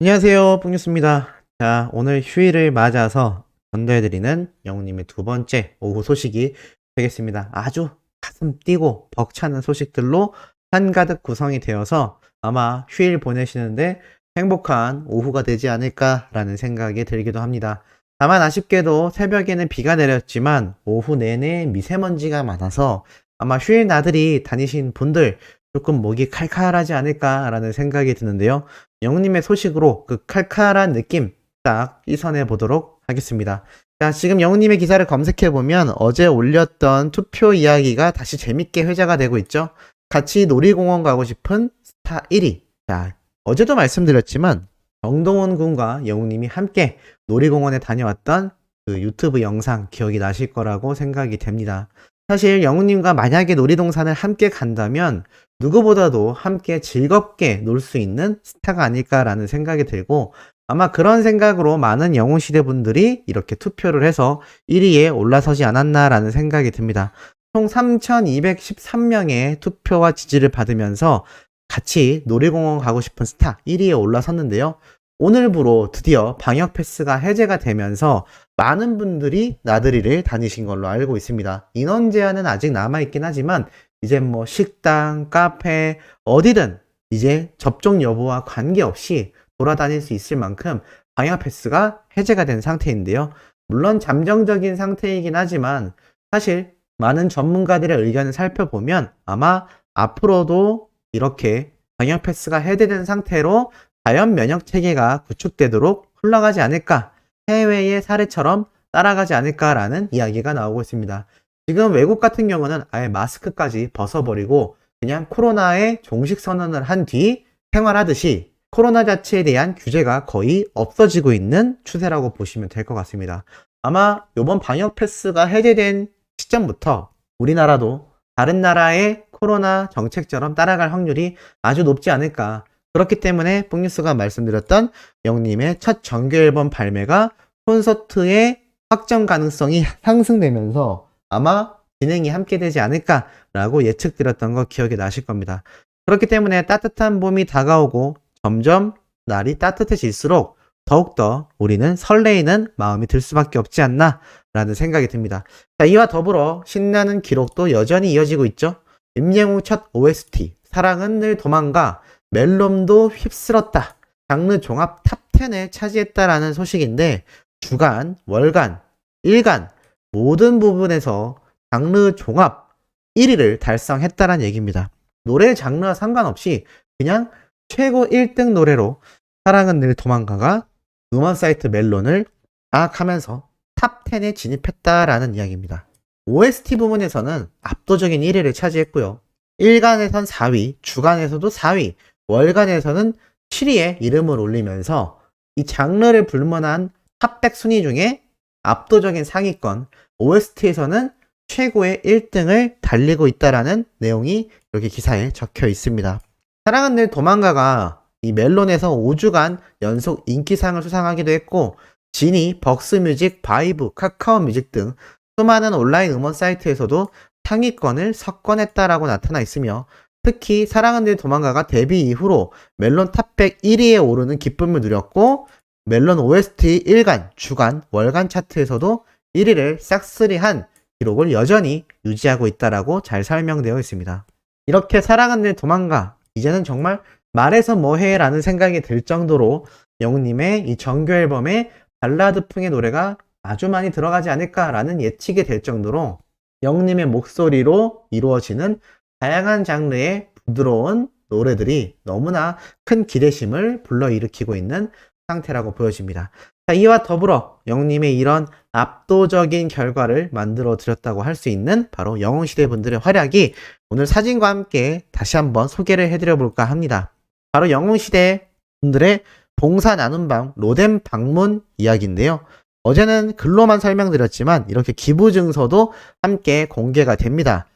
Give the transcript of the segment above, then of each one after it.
안녕하세요, 뿡뉴스입니다. 자, 오늘 휴일을 맞아서 전달해드리는 영웅님의 두 번째 오후 소식이 되겠습니다. 아주 가슴 뛰고 벅차는 소식들로 한가득 구성이 되어서 아마 휴일 보내시는데 행복한 오후가 되지 않을까라는 생각이 들기도 합니다. 다만 아쉽게도 새벽에는 비가 내렸지만 오후 내내 미세먼지가 많아서 아마 휴일 나들이 다니신 분들 조금 목이 칼칼하지 않을까라는 생각이 드는데요. 영님의 소식으로 그 칼칼한 느낌 딱 이선해 보도록 하겠습니다. 자, 지금 영님의 기사를 검색해 보면 어제 올렸던 투표 이야기가 다시 재밌게 회자가 되고 있죠. 같이 놀이공원 가고 싶은 스타 1위. 자, 어제도 말씀드렸지만 정동원 군과 영웅님이 함께 놀이공원에 다녀왔던 그 유튜브 영상 기억이 나실 거라고 생각이 됩니다. 사실 영웅님과 만약에 놀이동산을 함께 간다면 누구보다도 함께 즐겁게 놀 수 있는 스타가 아닐까라는 생각이 들고, 아마 그런 생각으로 많은 영웅시대 분들이 이렇게 투표를 해서 1위에 올라서지 않았나라는 생각이 듭니다. 총 3,213명의 투표와 지지를 받으면서 같이 놀이공원 가고 싶은 스타 1위에 올라섰는데요. 오늘부로 드디어 방역 패스가 해제가 되면서 많은 분들이 나들이를 다니신 걸로 알고 있습니다. 인원 제한은 아직 남아있긴 하지만 이제 뭐 식당, 카페, 어디든 이제 접종 여부와 관계없이 돌아다닐 수 있을 만큼 방역 패스가 해제가 된 상태인데요. 물론 잠정적인 상태이긴 하지만 사실 많은 전문가들의 의견을 살펴보면 아마 앞으로도 이렇게 방역 패스가 해제된 상태로 자연 면역 체계가 구축되도록 흘러가지 않을까, 해외의 사례처럼 따라가지 않을까라는 이야기가 나오고 있습니다. 지금 외국 같은 경우는 아예 마스크까지 벗어버리고 그냥 코로나에 종식 선언을 한 뒤 생활하듯이 코로나 자체에 대한 규제가 거의 없어지고 있는 추세라고 보시면 될 것 같습니다. 아마 이번 방역 패스가 해제된 시점부터 우리나라도 다른 나라의 코로나 정책처럼 따라갈 확률이 아주 높지 않을까. 그렇기 때문에 뽕뉴스가 말씀드렸던 영님의 첫 정규 앨범 발매가 콘서트의 확정 가능성이 상승되면서 아마 진행이 함께 되지 않을까라고 예측드렸던 거 기억이 나실 겁니다. 그렇기 때문에 따뜻한 봄이 다가오고 점점 날이 따뜻해질수록 더욱더 우리는 설레이는 마음이 들 수밖에 없지 않나 라는 생각이 듭니다. 자, 이와 더불어 신나는 기록도 여전히 이어지고 있죠. 임영웅 첫 OST 사랑은 늘 도망가 멜롬도 휩쓸었다. 장르 종합 탑10을 차지했다라는 소식인데 주간, 월간, 일간 모든 부분에서 장르 종합 1위를 달성했다는 얘기입니다. 노래 장르와 상관없이 그냥 최고 1등 노래로 사랑은 늘 도망가가 음원 사이트 멜론을 장악하면서 탑10에 진입했다라는 이야기입니다. OST 부분에서는 압도적인 1위를 차지했고요. 일간에선 4위, 주간에서도 4위, 월간에서는 7위에 이름을 올리면서 이 장르를 불문한 탑100 순위 중에 압도적인 상위권, OST에서는 최고의 1등을 달리고 있다라는 내용이 여기 기사에 적혀 있습니다. 사랑은 늘 도망가가 이 멜론에서 5주간 연속 인기상을 수상하기도 했고, 지니, 벅스뮤직, 바이브, 카카오뮤직 등 수많은 온라인 음원 사이트에서도 상위권을 석권했다라고 나타나 있으며, 특히 사랑은 늘 도망가가 데뷔 이후로 멜론 탑100 1위에 오르는 기쁨을 누렸고, 멜론 OST 일간, 주간, 월간 차트에서도 1위를 싹쓸이한 기록을 여전히 유지하고 있다라고 잘 설명되어 있습니다. 이렇게 사랑은 늘 도망가, 이제는 정말 말해서 뭐해 라는 생각이 들 정도로 영웅님의 이 정규 앨범에 발라드풍의 노래가 아주 많이 들어가지 않을까라는 예측이 될 정도로 영웅님의 목소리로 이루어지는 다양한 장르의 부드러운 노래들이 너무나 큰 기대심을 불러일으키고 있는 상태라고 보여집니다. 자, 이와 더불어 영웅님의 이런 압도적인 결과를 만들어 드렸다고 할 수 있는 바로 영웅시대 분들의 활약이 오늘 사진과 함께 다시 한번 소개를 해드려 볼까 합니다. 바로 영웅시대 분들의 봉사 나눔방 로뎀 방문 이야기인데요. 어제는 글로만 설명드렸지만 이렇게 기부 증서도 함께 공개가 됩니다.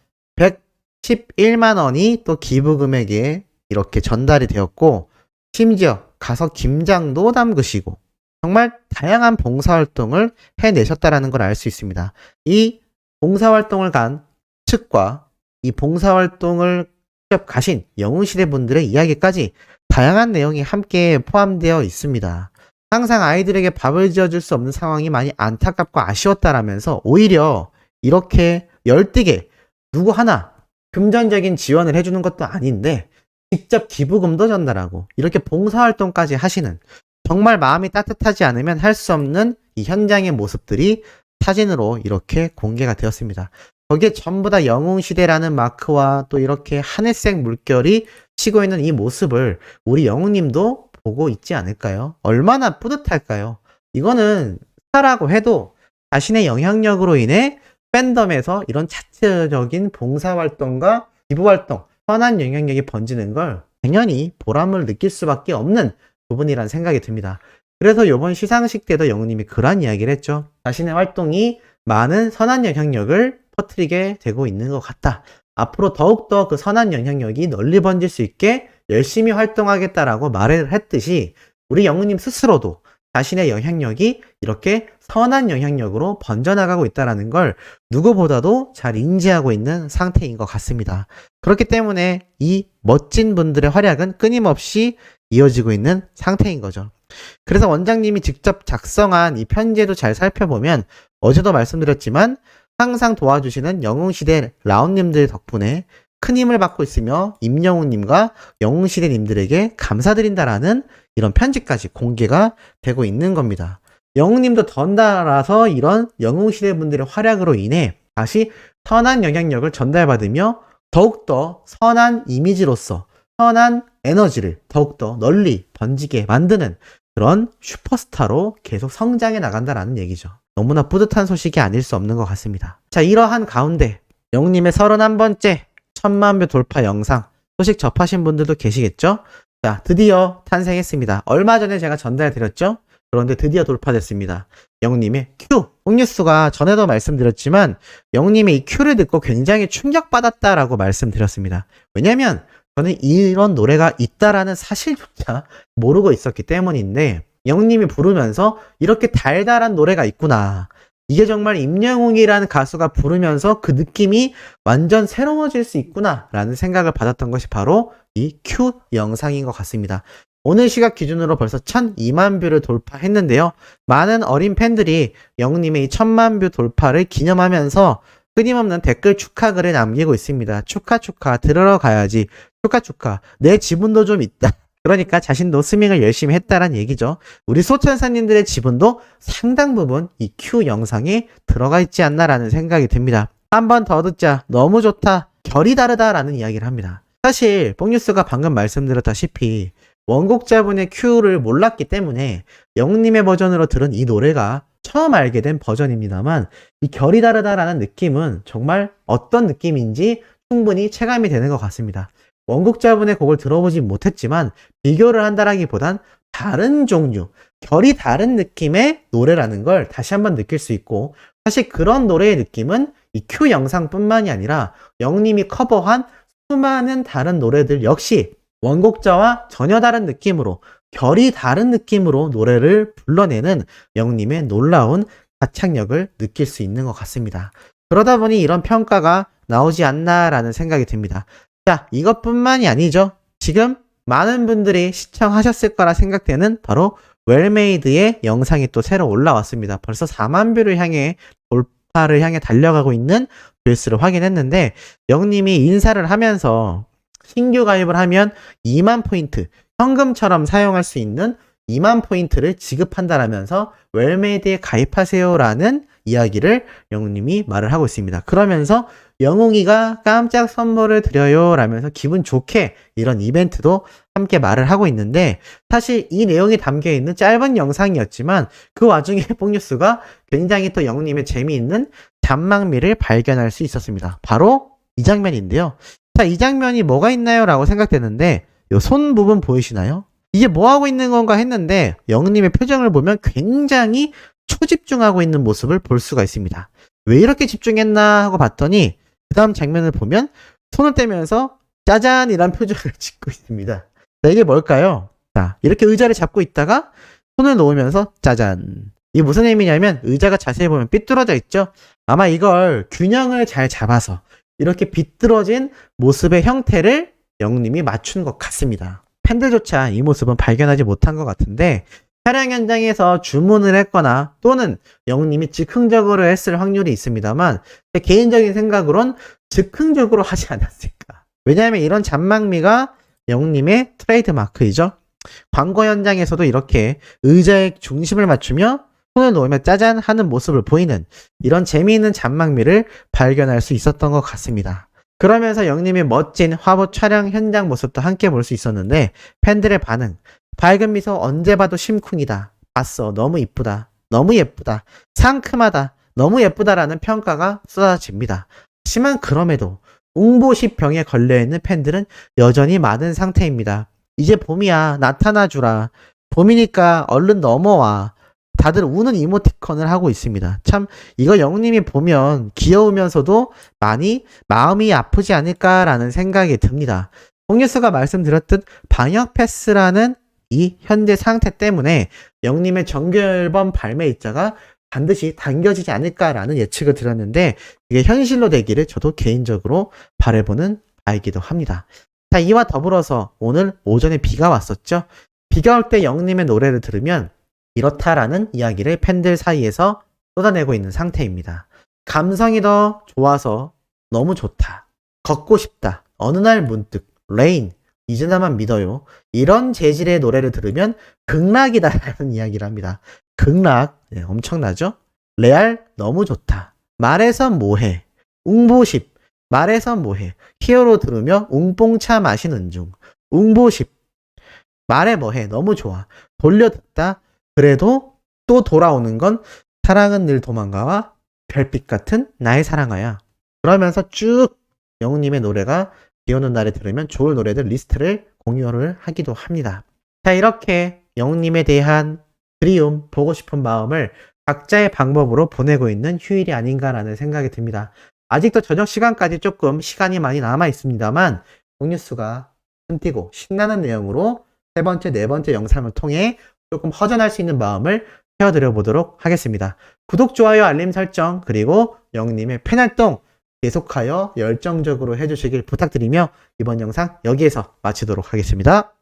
111만 원이 또 기부 금액에 이렇게 전달이 되었고, 심지어 가서 김장도 담그시고 정말 다양한 봉사활동을 해내셨다는 걸 알 수 있습니다. 이 봉사활동을 간 측과 이 봉사활동을 직접 가신 영웅시대 분들의 이야기까지 다양한 내용이 함께 포함되어 있습니다. 항상 아이들에게 밥을 지어줄 수 없는 상황이 많이 안타깝고 아쉬웠다라면서 오히려 이렇게 열띠게 누구 하나 금전적인 지원을 해주는 것도 아닌데 직접 기부금도 전달하고 이렇게 봉사활동까지 하시는, 정말 마음이 따뜻하지 않으면 할 수 없는 이 현장의 모습들이 사진으로 이렇게 공개가 되었습니다. 거기에 전부 다 영웅시대라는 마크와 또 이렇게 하늘색 물결이 치고 있는 이 모습을 우리 영웅님도 보고 있지 않을까요? 얼마나 뿌듯할까요? 이거는 스타라고 해도 자신의 영향력으로 인해 팬덤에서 이런 자체적인 봉사활동과 기부활동, 선한 영향력이 번지는 걸 당연히 보람을 느낄 수밖에 없는 부분이란 생각이 듭니다. 그래서 이번 시상식 때도 영웅님이 그런 이야기를 했죠. 자신의 활동이 많은 선한 영향력을 퍼뜨리게 되고 있는 것 같다. 앞으로 더욱더 그 선한 영향력이 널리 번질 수 있게 열심히 활동하겠다라고 말을 했듯이 우리 영웅님 스스로도 자신의 영향력이 이렇게 선한 영향력으로 번져나가고 있다는 걸 누구보다도 잘 인지하고 있는 상태인 것 같습니다. 그렇기 때문에 이 멋진 분들의 활약은 끊임없이 이어지고 있는 상태인 거죠. 그래서 원장님이 직접 작성한 이 편지에도 잘 살펴보면 어제도 말씀드렸지만 항상 도와주시는 영웅시대 라온님들 덕분에 큰 힘을 받고 있으며 임영웅님과 영웅시대님들에게 감사드린다라는 이런 편지까지 공개가 되고 있는 겁니다. 영웅님도 덩달아서 이런 영웅시대 분들의 활약으로 인해 다시 선한 영향력을 전달받으며 더욱더 선한 이미지로서 선한 에너지를 더욱더 널리 번지게 만드는 그런 슈퍼스타로 계속 성장해 나간다라는 얘기죠. 너무나 뿌듯한 소식이 아닐 수 없는 것 같습니다. 자, 이러한 가운데 영웅님의 31번째 1000만뷰 돌파 영상 소식 접하신 분들도 계시겠죠? 자, 드디어 탄생했습니다. 얼마 전에 제가 전달드렸죠? 그런데 드디어 돌파됐습니다. 영웅님의 큐! 홍뉴스가 전에도 말씀드렸지만 영웅님의 이 큐를 듣고 굉장히 충격받았다라고 말씀드렸습니다. 왜냐면 저는 이런 노래가 있다라는 사실조차 모르고 있었기 때문인데 영웅님이 부르면서 이렇게 달달한 노래가 있구나. 이게 정말 임영웅이라는 가수가 부르면서 그 느낌이 완전 새로워질 수 있구나 라는 생각을 받았던 것이 바로 이 큐 영상인 것 같습니다. 오늘 시각 기준으로 벌써 1002만 뷰를 돌파했는데요. 많은 어린 팬들이 영웅님의 이 1000만 뷰 돌파를 기념하면서 끊임없는 댓글 축하글을 남기고 있습니다. 축하 들으러 가야지. 축하 내 지분도 좀 있다. 그러니까 자신도 스밍을 열심히 했다란 얘기죠. 우리 소천사님들의 지분도 상당 부분 이 큐 영상에 들어가 있지 않나라는 생각이 듭니다. 한 번 더 듣자. 너무 좋다. 결이 다르다라는 이야기를 합니다. 사실 뽕뉴스가 방금 말씀드렸다시피 원곡자분의 큐를 몰랐기 때문에 영웅님의 버전으로 들은 이 노래가 처음 알게 된 버전입니다만 이 결이 다르다라는 느낌은 정말 어떤 느낌인지 충분히 체감이 되는 것 같습니다. 원곡자분의 곡을 들어보지 못했지만 비교를 한다라기보단 다른 종류, 결이 다른 느낌의 노래라는 걸 다시 한번 느낄 수 있고 사실 그런 노래의 느낌은 이 큐 영상뿐만이 아니라 영님이 커버한 수많은 다른 노래들 역시 원곡자와 전혀 다른 느낌으로 결이 다른 느낌으로 노래를 불러내는 영님의 놀라운 가창력을 느낄 수 있는 것 같습니다. 그러다 보니 이런 평가가 나오지 않나라는 생각이 듭니다. 자, 이것뿐만이 아니죠. 지금 많은 분들이 시청하셨을 거라 생각되는 바로 웰메이드의 영상이 또 새로 올라왔습니다. 벌써 4만 뷰를 향해 돌파를 향해 달려가고 있는 조회수를 확인했는데 영님이 인사를 하면서 신규 가입을 하면 2만 포인트, 현금처럼 사용할 수 있는 2만 포인트를 지급한다라면서 웰메이드에 가입하세요라는 이야기를 영웅님이 말을 하고 있습니다. 그러면서 영웅이가 깜짝 선물을 드려요 라면서 기분 좋게 이런 이벤트도 함께 말을 하고 있는데 사실 이 내용이 담겨있는 짧은 영상이었지만 그 와중에 뽕뉴스가 굉장히 또 영웅님의 재미있는 잔망미를 발견할 수 있었습니다. 바로 이 장면인데요. 자, 이 장면이 뭐가 있나요? 라고 생각되는데 이 손 부분 보이시나요? 이게 뭐 하고 있는 건가 했는데 영웅님의 표정을 보면 굉장히 초집중하고 있는 모습을 볼 수가 있습니다. 왜 이렇게 집중했나 하고 봤더니 그 다음 장면을 보면 손을 떼면서 짜잔 이란 표정을 짓고 있습니다. 자, 이게 뭘까요? 자, 이렇게 의자를 잡고 있다가 손을 놓으면서 짜잔. 이게 무슨 의미냐면 의자가 자세히 보면 삐뚤어져 있죠? 아마 이걸 균형을 잘 잡아서 이렇게 비뚤어진 모습의 형태를 영웅님이 맞춘 것 같습니다. 팬들조차 이 모습은 발견하지 못한 것 같은데 촬영 현장에서 주문을 했거나 또는 영님이 즉흥적으로 했을 확률이 있습니다만 제 개인적인 생각으론 즉흥적으로 하지 않았을까. 왜냐하면 이런 잔망미가 영님의 트레이드 마크이죠. 광고 현장에서도 이렇게 의자의 중심을 맞추며 손을 놓으며 짜잔 하는 모습을 보이는 이런 재미있는 잔망미를 발견할 수 있었던 것 같습니다. 그러면서 영님의 멋진 화보 촬영 현장 모습도 함께 볼 수 있었는데 팬들의 반응, 밝은 미소 언제 봐도 심쿵이다. 봤어. 너무 이쁘다. 너무 예쁘다. 상큼하다. 너무 예쁘다라는 평가가 쏟아집니다. 하지만 그럼에도 웅보시 병에 걸려있는 팬들은 여전히 많은 상태입니다. 이제 봄이야. 나타나주라. 봄이니까 얼른 넘어와. 다들 우는 이모티콘을 하고 있습니다. 참 이거 영님이 보면 귀여우면서도 많이 마음이 아프지 않을까라는 생각이 듭니다. 홍뉴스가 말씀드렸듯 방역 패스라는 이 현재 상태 때문에 영님의 정규 앨범 발매 일자가 반드시 당겨지지 않을까라는 예측을 드렸는데 이게 현실로 되기를 저도 개인적으로 바라보는 바이기도 합니다. 자, 이와 더불어서 오늘 오전에 비가 왔었죠. 비가 올 때 영님의 노래를 들으면 이렇다라는 이야기를 팬들 사이에서 쏟아내고 있는 상태입니다. 감성이 더 좋아서 너무 좋다. 걷고 싶다. 어느 날 문득 레인 이제 나만 믿어요. 이런 재질의 노래를 들으면 극락이다라는 이야기를 합니다. 극락 네, 엄청나죠? 레알 너무 좋다. 말해서 뭐해. 웅보십 말해서 뭐해. 히어로 들으며 웅뽕차 마시는 중. 웅보십 말해 뭐해. 너무 좋아. 돌려듣다. 그래도 또 돌아오는 건 사랑은 늘 도망가와 별빛 같은 나의 사랑아야. 그러면서 쭉 영웅님의 노래가 비 오는 날에 들으면 좋을 노래들 리스트를 공유를 하기도 합니다. 자, 이렇게 영웅님에 대한 그리움, 보고 싶은 마음을 각자의 방법으로 보내고 있는 휴일이 아닌가라는 생각이 듭니다. 아직도 저녁 시간까지 조금 시간이 많이 남아 있습니다만 홍뉴스가 흠뛰고 신나는 내용으로 세 번째, 네 번째 영상을 통해 조금 허전할 수 있는 마음을 헤어드려 보도록 하겠습니다. 구독, 좋아요, 알림 설정 그리고 영웅님의 팬활동 계속하여 열정적으로 해주시길 부탁드리며 이번 영상 여기에서 마치도록 하겠습니다.